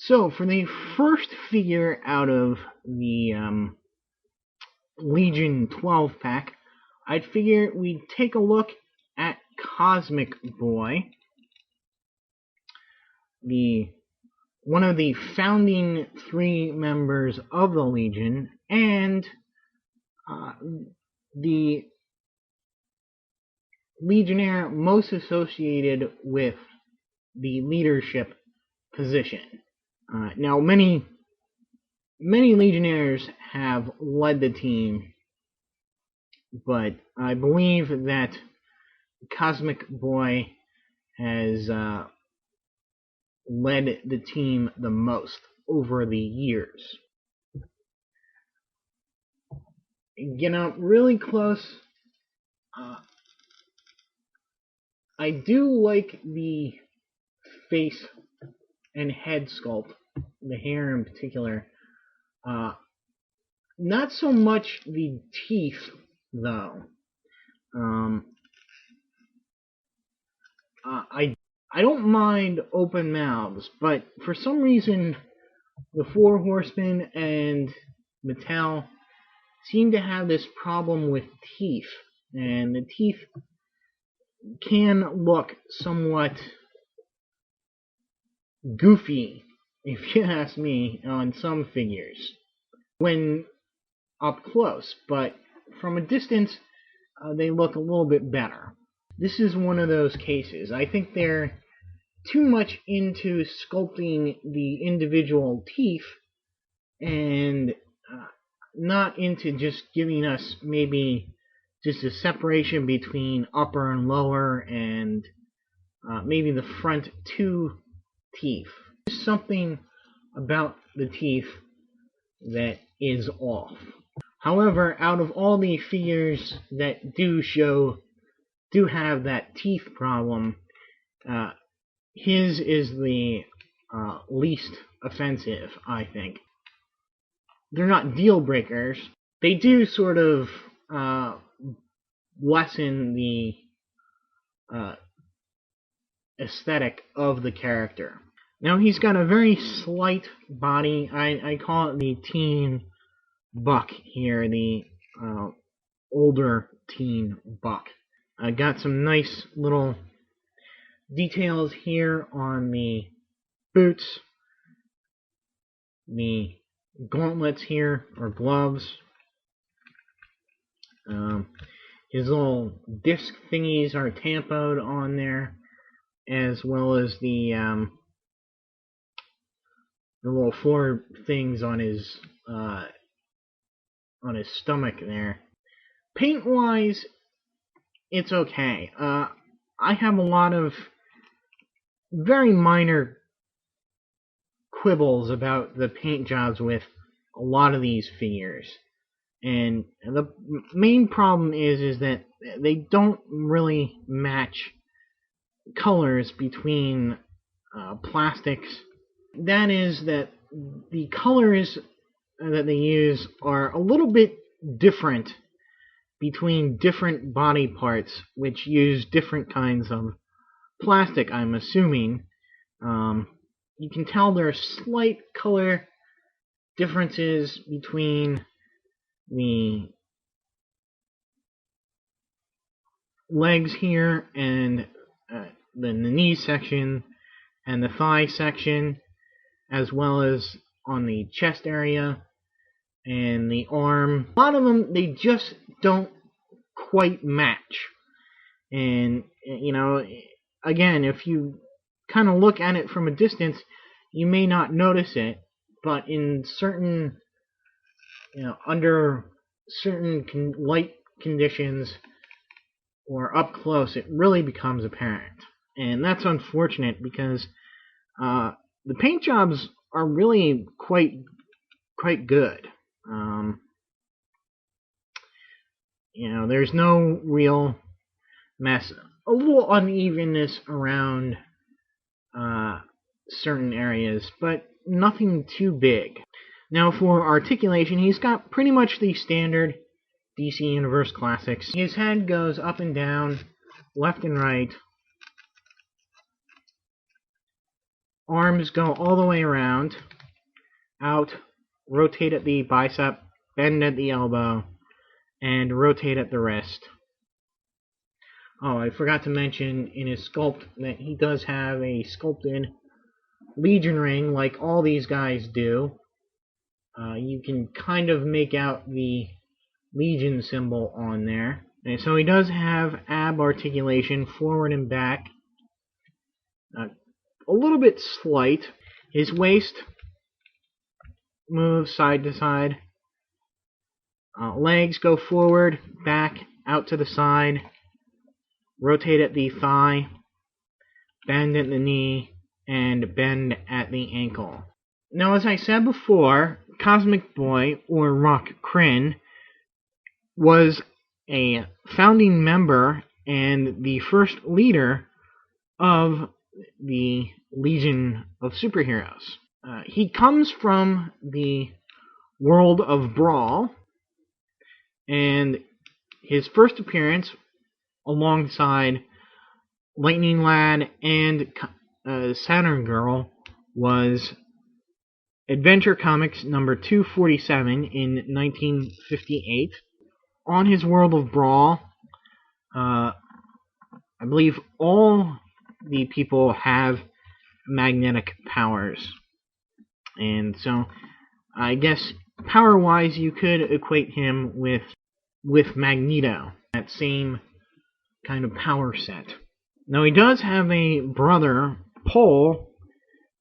So, for the first figure out of the Legion 12 pack, I'd figure we'd take a look at Cosmic Boy, one of the founding 3 members of the Legion, and the Legionnaire most associated with the leadership position. Now, many Legionnaires have led the team, but I believe that Cosmic Boy has led the team the most over the years. Get up really close. I do like the face and head sculpt, the hair in particular. Not so much the teeth, though. I don't mind open mouths, but for some reason, the 4 Horsemen and Mattel seem to have this problem with teeth, and the teeth can look somewhat goofy, if you ask me, on some figures when up close, but from a distance they look a little bit better. This is one of those cases. I think they're too much into sculpting the individual teeth and not into just giving us maybe just a separation between upper and lower and maybe the front 2 teeth. There's something about the teeth that is off. However, out of all the figures that do have that teeth problem, his is the least offensive, I think. They're not deal breakers. They do sort of lessen the aesthetic of the character. Now, he's got a very slight body. I call it the teen buck here, the older teen buck. I got some nice little details here on the boots, the gauntlets here, or gloves. His little disc thingies are tampoed on there, as well as the little 4 things on his stomach there. Paint-wise, it's okay. I have a lot of very minor quibbles about the paint jobs with a lot of these figures. And the main problem is that they don't really match colors between plastics. That is that the colors that they use are a little bit different between different body parts, which use different kinds of plastic, I'm assuming. You can tell there are slight color differences between the legs here and the knee section and the thigh section, as well as on the chest area and the arm. A lot of them, they just don't quite match. And, you know, again, if you kind of look at it from a distance, you may not notice it, but in certain, under certain light conditions or up close, it really becomes apparent. And that's unfortunate because the paint jobs are really quite good. There's no real mess. A little unevenness around certain areas, but nothing too big. Now, for articulation, he's got pretty much the standard DC Universe Classics. His head goes up and down, left and right. arms go all the way around, out, rotate at the bicep, bend at the elbow, and rotate at the wrist. Oh, I forgot to mention in his sculpt that he does have a sculpted Legion ring like all these guys do. You can kind of make out the Legion symbol on there. And so he does have ab articulation forward and back. A little bit slight. His waist moves side to side. Legs go forward, back, out to the side. Rotate at the thigh. Bend at the knee. And bend at the ankle. Now, as I said before, Cosmic Boy, or Rokk Krinn, was a founding member and the first leader of the Legion of Superheroes. He comes from the world of Brawl, and his first appearance alongside Lightning Lad and Saturn Girl was Adventure Comics number 247 in 1958. On his world of Brawl, I believe all the people have magnetic powers. And so, I guess, power-wise, you could equate him with Magneto, that same kind of power set. Now, he does have a brother, Paul,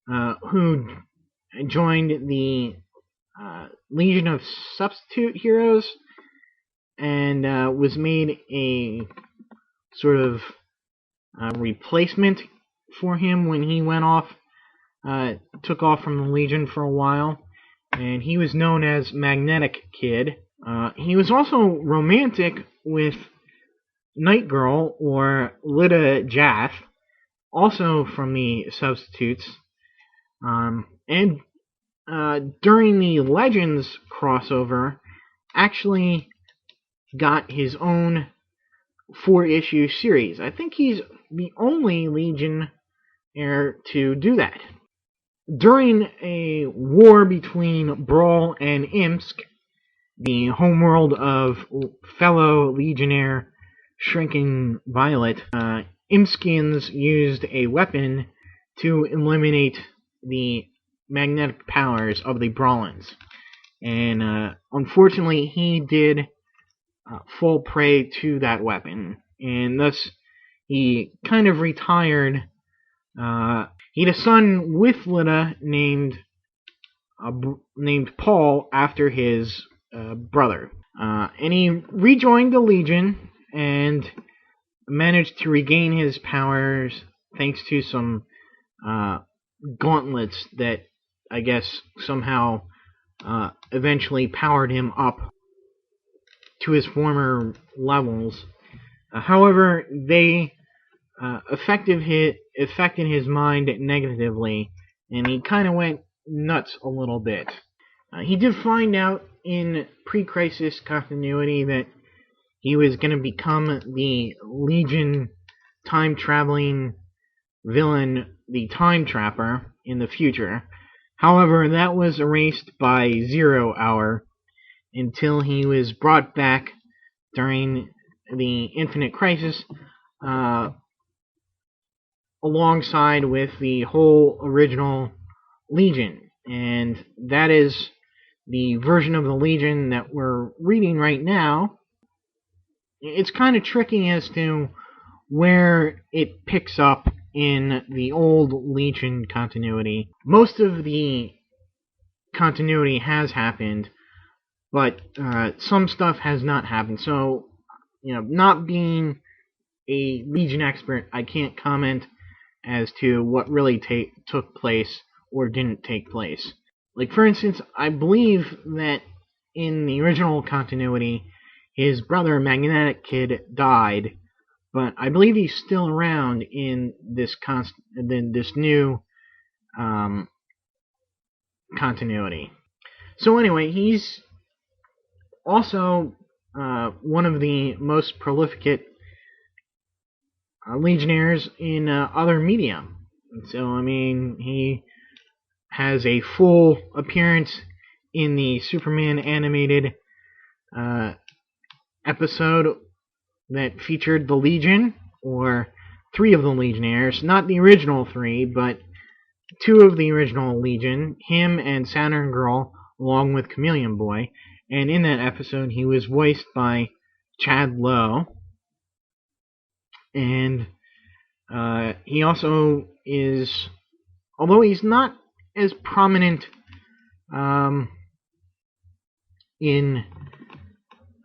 who joined the Legion of Substitute Heroes and was made a sort of replacement for him when he went off, took off from the Legion for a while, and he was known as Magnetic Kid. He was also romantic with Night Girl, or Lyta Jath, also from the Substitutes, and during the Legends crossover, actually got his own 4-issue series. I think he's the only Legionnaire to do that. During a war between Brawl and Imsk, the homeworld of fellow Legionnaire Shrinking Violet, Imskians used a weapon to eliminate the magnetic powers of the Braalans. And unfortunately, he did fall prey to that weapon, and thus he kind of retired. He had a son with Lyta named Paul after his brother, and he rejoined the Legion and managed to regain his powers thanks to some gauntlets that I guess somehow eventually powered him up to his former levels. However, they affected his mind negatively, and he kind of went nuts a little bit. He did find out in pre-crisis continuity that he was going to become the Legion time-traveling villain, the Time Trapper, in the future. However, that was erased by 0 Hour until he was brought back during the Infinite Crisis, alongside with the whole original Legion. And that is the version of the Legion that we're reading right now. It's kind of tricky as to where it picks up in the old Legion continuity. Most of the continuity has happened, but some stuff has not happened. So, not being a Legion expert, I can't comment as to what really took place or didn't take place. Like, for instance, I believe that in the original continuity, his brother, Magnetic Kid, died, but I believe he's still around in this new continuity. So anyway, he's also one of the most prolific Legionnaires in other media. So, I mean, he has a full appearance in the Superman animated episode that featured the Legion, or 3 of the Legionnaires. Not the original 3, but 2 of the original Legion, him and Saturn Girl, along with Chameleon Boy. And in that episode, he was voiced by Chad Lowe. And he also is, although he's not as prominent in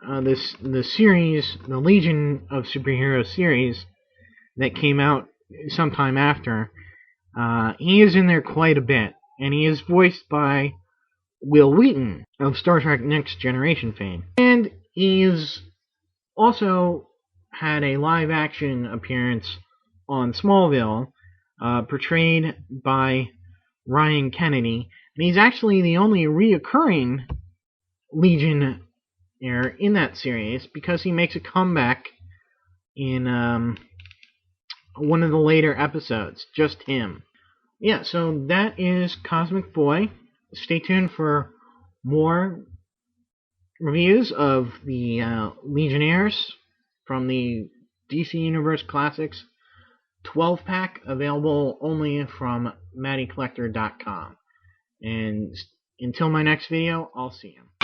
the series, the Legion of Superheroes series that came out sometime after, he is in there quite a bit, and he is voiced by Will Wheaton of Star Trek Next Generation fame. And he's also had a live-action appearance on Smallville, portrayed by Ryan Kennedy, and he's actually the only reoccurring Legionnaire in that series, because he makes a comeback in one of the later episodes, just him. Yeah, so that is Cosmic Boy. Stay tuned for more reviews of the Legionnaires from the DC Universe Classics 12-pack, available only from MattyCollector.com. And until my next video, I'll see you.